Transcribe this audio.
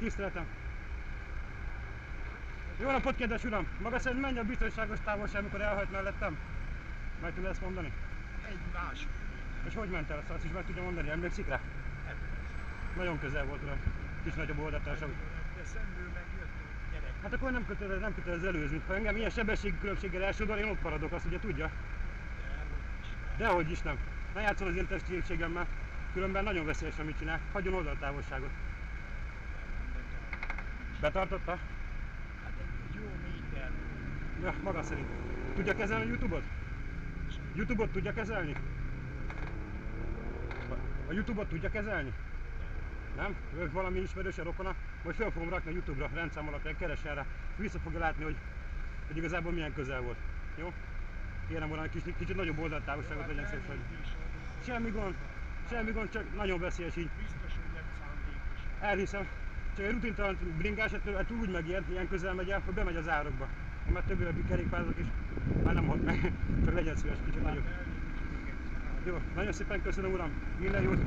Tiszteletem. Jó napot, kedves uram! Maga szerint mennyi a biztonságos távolság, amikor elhajt mellettem? Meg tudja ezt mondani? Egy másfél. És hogy ment el? Azt is meg tudja mondani? Emlékszik rá? Nagyon közel volt, uram. Kis nagyobb oldatársabb. De szemből megjött a gyerek. Hát akkor nem kötelez előzni. Ha engem ilyen sebességkülönbséggel elsodor, én ott maradok, azt ugye tudja? Dehogy is nem. Ne játszol az én testségemmel. Különben nagyon veszélyes, amit csinál. Hagyjon oldaltávolságot. Betartotta? Hát egy jó méter. Ja, maga szerint. Tudja kezelni a YouTube-ot? YouTube-ot tudja kezelni? A YouTube-ot tudja kezelni? Nem? Ők valami ismerőse, rokona? Majd fel fogom rakni a YouTube-ra, rendszám alapján, keressen rá. Vissza fogja látni, hogy igazából milyen közel volt. Jó? Kérem uram, kicsit nagyobb oldaltávolságot legyen szépen. Semmi gond, csak nagyon veszélyes így. Biztos, hogy nem szándékos. Elhiszem. Csak egy rutintalan bringás, ettől úgy megijed, ilyen közel megy el, hogy bemegy az árokba. Mert többi kerékpározók is már nem hat meg. Csak legyen szíves, kicsit nagyobb. Jó, nagyon szépen köszönöm uram, minden jót!